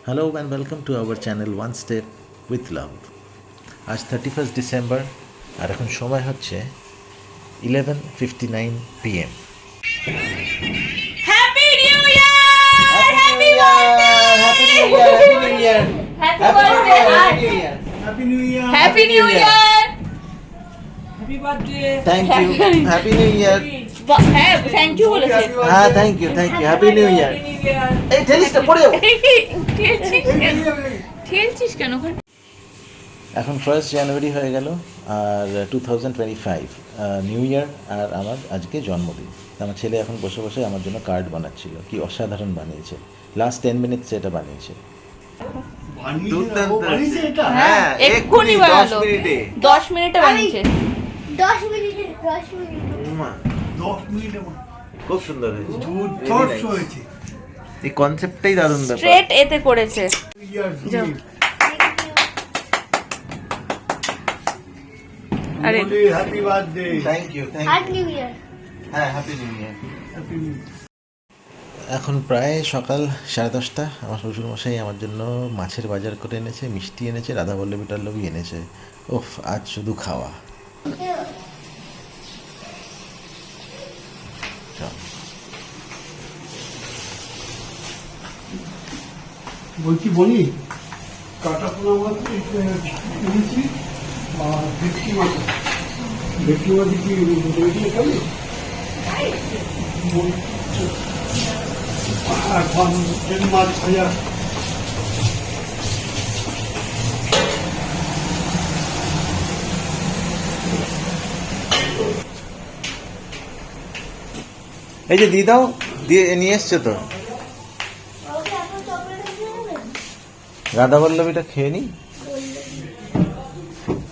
Hello and welcome to our channel One Step with Love. আজ 31st December আর এখন সময় হচ্ছে 11:59 PM. Happy new year! Happy New Year! Happy New Year! Happy New Year! Happy birthday! Happy New Year. Happy new year! Happy birthday. Thank you. Happy New Year. হ্যাঁ, thank you বলেছে। হ্যাঁ, thank you. Happy New Year. Happy New Year. এই টেলিসটা পড়েও। ঠেলছিস কেন? এখন 1st জানুয়ারি হয়ে গেল আর 2025 new year আর আমার আজকে জন্মদিন। আমার ছেলে এখন বসে বসে আমার জন্য কার্ড বানাচ্ছিল, কি অসাধারণ বানিয়েছে। লাস্ট 10 মিনিটস এটা বানিয়েছে। হ্যাঁ, এক্ষুনি বানালো। 10 মিনিটে বানিয়েছে। 10 মিনিটে খুব সুন্দর হয়েছে, হয়েছে। এই কনসেপ্টটাই দারুণ ব্যাপার। স্ট্রেট এতে করেছে। আরে happy birthday. Thank you happy new year. হ্যাঁ, হ্যাপি নিউ ইয়ার। এখন প্রায় সকাল 10:30। আমার শ্বশুরমশাই আমার জন্য মাছের বাজার করে এনেছে, মিষ্টি এনেছে, রাধাবল্লভী টাল্লভী এনেছে। ওফ, আজ শুধু খাওয়া। চল। বলছি বলি কাটা পোনা মাছ এনেছি আর ভেটকি মাছ কি রয়েছে খালি আর মাছ ভাজা। এই যে দিয়ে দাও, দিয়ে নিয়ে এসছে তো। রাধাবল্লভীটা খেয়ে নি।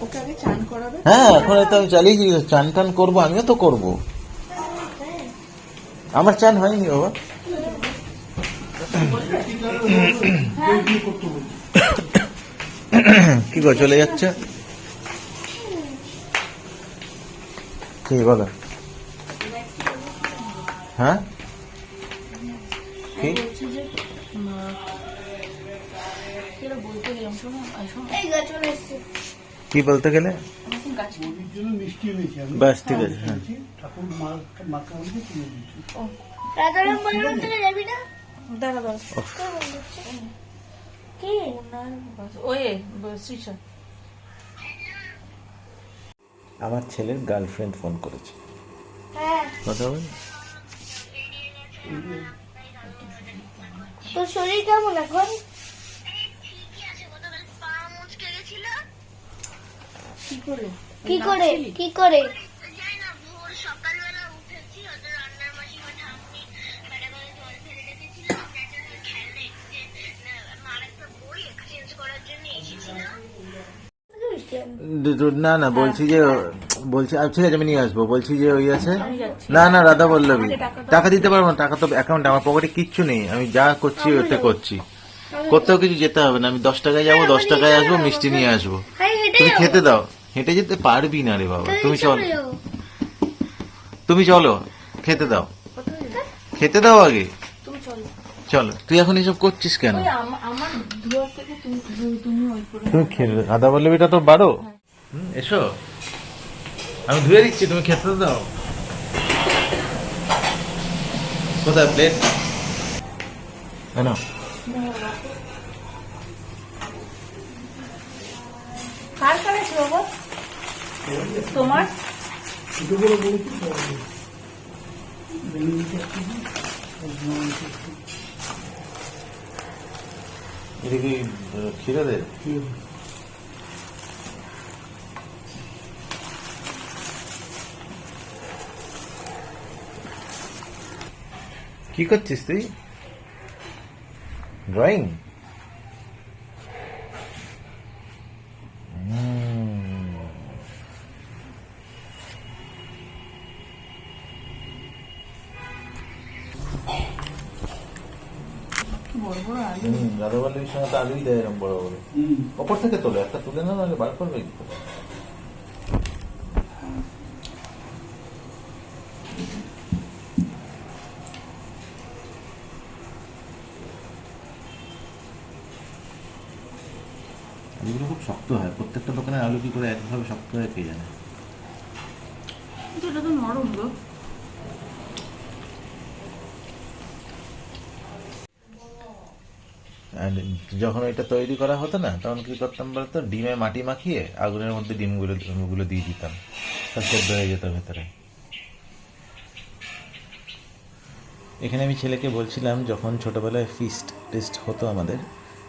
ওকে আগে চান করাবে। হ্যাঁ, এখন তো আমি চালিয়েছি, চান টান করবো, আমিও তো করবো। আমার চান হয়নি বাবা। কি গো, চলে যাচ্ছে? কি বলো? হ্যাঁ, কি কি বলতে গেলে? মোদির জন্য মিষ্টি এনেছি আমি। বাস, ঠিক আছে। হ্যাঁ, ঠাকুর মাকে আমাকে কিনে দিচ্ছি। রাধারাম মন্দির থেকে যাবি না? দাঁড়া কি? ওয়ে শ্রীশা। আমার ছেলের গার্লফ্রেন্ড ফোন করেছে, হ্যাঁ। কথা বল। তোর শরীর কেমন এখন? কি করে? না না, বলছি যে ঠিক আছে, আমি নিয়ে আসবো। বলছি যে ওই আছে না না, রাধাবল্লভী। টাকা দিতে পারবো না, টাকা তো অ্যাকাউন্টে, আমার পকেটে কিচ্ছু নেই। আমি যা করছি ওতে করছি, কোথাও কিছু যেতে হবে না। আমি 10 টাকায় যাবো, 10 টাকায় আসবো, মিষ্টি নিয়ে আসবো। তুমি খেতে দাও। হেঁটে যেতে পারবি না রে বাবা, তুমি চলো, তুমি চলো, খেতে দাও, খেতে দাও আগে। চলো, তুই এখন এসব করছিস কেন? আমার ধোয়ার থেকে তুমি ওই করে তুমি রাধাবল্লভীটা তো বারো। এসো, আমি ধুয়ে দিচ্ছি, তুমি খেতে দাও। কোথায় প্লেট? কেন? কার কাছে বাবা? তোমার এটা কি খিরে দে? কি করছিস তুই? ড্রয়িং? রাধাবল্লভীর সঙ্গে তো আলুই দেয় এরকম বড় বড়। ওপর থেকে তোলো, একটা তুলে না, নাহলে বার করবে কি করে? আলুগুলো খুব শক্ত হয়, প্রত্যেকটা দোকানের আলু কি করে একভাবে শক্ত হয় কে জানে। এটা তো নরম গো। আর যখন এটা তৈরি করা হতো না তখন কি করতাম বলতো, ডিমে মাটি মাখিয়ে আগুনের মধ্যে ডিমগুলো দিয়ে দিতাম, তা সেদ্ধ হয়ে যেত ভেতরে। এখানে আমি ছেলেকে বলছিলাম যখন ছোটবেলায় ফিস্ট টেস্ট হতো আমাদের,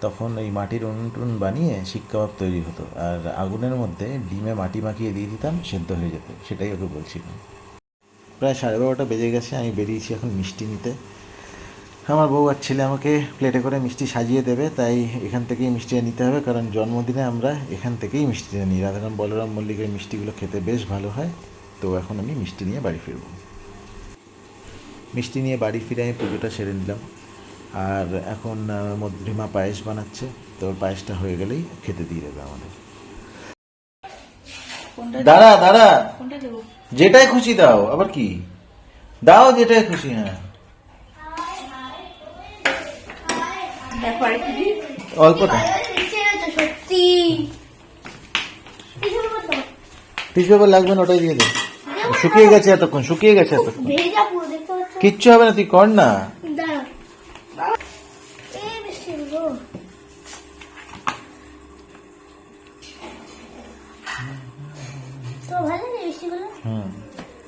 তখন এই মাটির উনুন বানিয়ে শিক কাবাব তৈরি হতো, আর আগুনের মধ্যে ডিমে মাটি মাখিয়ে দিয়ে দিতাম, সেদ্ধ হয়ে যেত। সেটাই ওকে বলছিলাম। প্রায় 12:30 বেজে গেছে, আমি বেরিয়েছি এখন মিষ্টি নিতে। আমার বউ আর ছেলে আমাকে প্লেটে করে মিষ্টি সাজিয়ে দেবে, তাই এখান থেকেই মিষ্টিটা নিতে হবে, কারণ জন্মদিনে আমরা এখান থেকেই মিষ্টিটা নিই। রাধারাম বলরাম মল্লিকের মিষ্টিগুলো খেতে বেশ ভালো হয়। তো এখন আমি মিষ্টি নিয়ে বাড়ি ফিরব। মিষ্টি নিয়ে বাড়ি ফিরে আমি পুজোটা সেরে নিলাম, আর এখন মধ্যমা পায়েস বানাচ্ছে, তো পায়েসটা হয়ে গেলেই খেতে দিয়ে দেবে আমাদের। দাঁড়া দাঁড়া, কোনটা দেবো? যেটাই খুশি দাও, আবার কি দাও, যেটাই খুশি। হ্যাঁ দেখো আর কি দিই? অল্পটা সত্যি টিস্যু পেপার লাগবে না, ওটাই দিয়ে দে। শুকিয়ে গেছে এতক্ষণ, শুকিয়ে গেছে এতক্ষণ, ভেজা পুরো দেখতে পাচ্ছ? কিচ্ছু হবে না, তুই কর না। দাঁড়া এই মিষ্টিগুলো তো ভালো নেই মিষ্টিগুলো।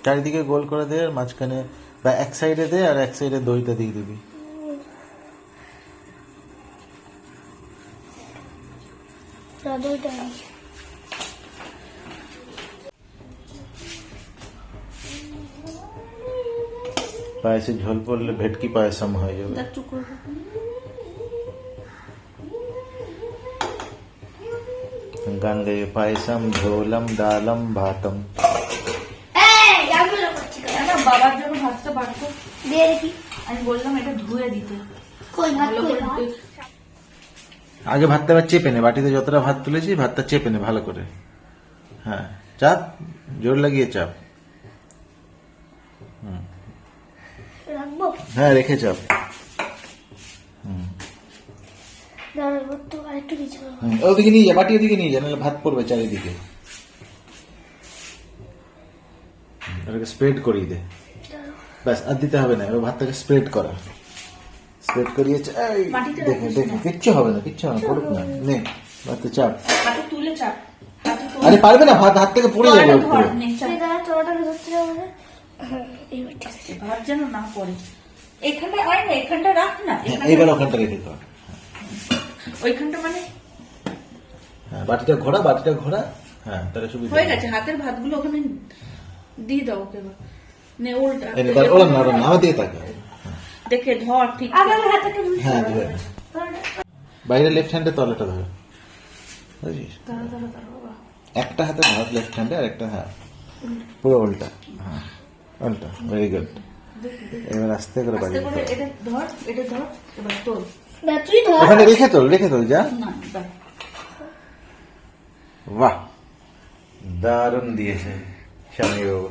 চারিদিকে গোল করে দে, আর মাঝখানে বা এক সাইডে দে, আর এক সাইডে দইটা দিয়ে দিবি। দইটা পায়েসে ঝোল পড়লে ভেটকি পায়েসম হয়ে যাবে। দেখ চুপ করে থাকো। গান গাইয়ে পায়েসম ঝোলম ডালম ভাতম। এই আগুলো করছি না বাবার জন্য ভাতটা বাড়তো, দিয়ে দেখি আমি বললাম এটা ধুয়ে দিতে। কই ভাত ভালো কই করে ভাত? ধুয়ে- আগে ভাতটা আবার চেপে নে, বাটিতে যতটা ভাত তুলেছি ভাতটা চেপে নে ভালো করে। হ্যাঁ চাপ, জোর লাগিয়ে চাপ। রাখবো হ্যাঁ রেখে চাপ। দাঁড়া এবার তো আরেকটু কিছু ওদিকে নিয়ে যা, বাটি ওদিকে নিয়ে যা, নাহলে ভাত পড়বে চারিদিকে। ওটাকে স্প্রেড করিয়ে দে, ব্যাস আর দিতে হবে না। এবার ভাতটাকে স্প্রেড করা, স্প্রেড করিয়েছে। এই মাটিতে দেখে রাখিস দেখে, কিচ্ছু হবে না, কিচ্ছু হবে না, করুক না। নে ভাতটা চাপ। হাতে তুলে চাপ, হাতে তুলে আরে পারবে না, ভাত হাত থেকে পড়ে যাবে ধর, উপরে। নে, চাপ। দাঁড়া তোরাটাকে ধরতে হবে না এইবার ঠিক আছে ভাত যেন না পড়ে। এখানটা আয় না, এখানটা রাখ না, এখানটা- এইবার ওখানটা রেখে কর। ওইখানটা মানে হ্যাঁ বাটিটা ঘোরা, বাটিটা ঘোরা। হ্যাঁ তাহলে সুবিধা হয়ে গেছে। হাতের ভাতগুলো ওখানে দিয়ে দাও ওকে এবার। নে উল্টা এনে তাহলে ওরা না, ওরা না, আমার দিকে তাকা। দেখে ধর ঠিক আবার হাতটা ধুই হ্যাঁ ধরে নে। বাইরে লেফট হ্যান্ডে তলাটা ধর, বুঝিস? দাঁড়া দাঁড়া দাঁড়া বাবা। একটা হাতে ভাত লেফট হ্যান্ডে, আর একটা হ্যাঁ পুরো উল্টা। হ্যাঁ উল্টা, ভেরি গুড। এবার আস্তে করে বাড়ি আস্তে করে এটা ধর, এটা ধর, এবার তোল। না তুই ধর ওখানে রেখে তোল, রেখে তোল যা। না দাঁড়া। বাহ দারুণ দিয়েছে স্বামীবাবু।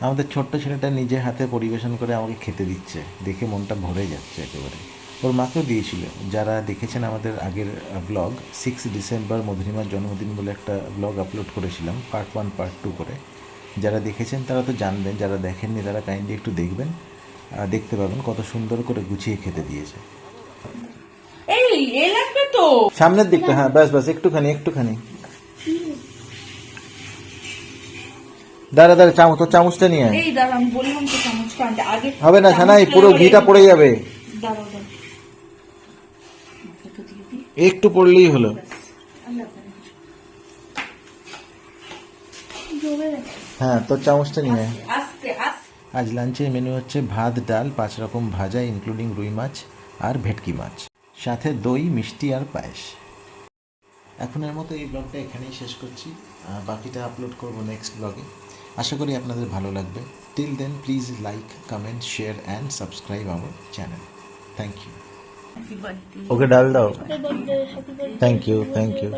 আমাদের ছোট্ট ছেলেটা নিজে হাতে পরিবেশন করে আমাকে খেতে দিচ্ছে, দেখে মনটা ভরে যাচ্ছে একেবারে। ওর মাকেও দিয়েছিল। যারা দেখেছেন আমাদের আগের ব্লগ, 6 ডিসেম্বর মধুরিমার জন্মদিন বলে একটা ব্লগ আপলোড করেছিলাম, পার্ট 1 পার্ট 2 করে। যারা দেখেছেন তারা তো জানবেন, যারা দেখেননি তারা কাইন্ডলি একটু দেখবেন, দেখতে পাবেন কত সুন্দর করে গুছিয়ে খেতে দিয়েছে। এই এ লাগবে তো। সামনের দিকটা, হ্যাঁ ব্যাস ব্যাস, একটুখানি একটুখানি। দাঁড়া দাঁড়া, চামচ, তোর চামচটা নিয়ে আয়। এই দাঁড়া, আমি বললাম তো চামচটা আনতে। আগে হবে না ছানাই, পুরো ঘিটা পড়ে যাবে। দাঁড়াও দাঁড়াও, মাথাটা দিয়ে দিই। একটু পড়লেই হলো। আল্লাহ করে। জমে হ্যাঁ তোর চামচটা নিয়ে আয়। আস্তে আস্তে। আজ লাঞ্চের মেনু হচ্ছে ভাত, ডাল, 5 রকম ভাজা ইনক্লুডিং রুই মাছ আর ভেটকি মাছ, সাথে দই, মিষ্টি আর পায়েস। এখনের মতো এই ব্লগটা এখানেই শেষ করছি, বাকিটা আপলোড করব নেক্সট ব্লগে। আশা করি আপনাদের ভালো লাগবে। Till then please like, comment, share and subscribe our channel. Thank you. Happy birthday. Okay ডাল দাও। Happy birthday thank you, thank you.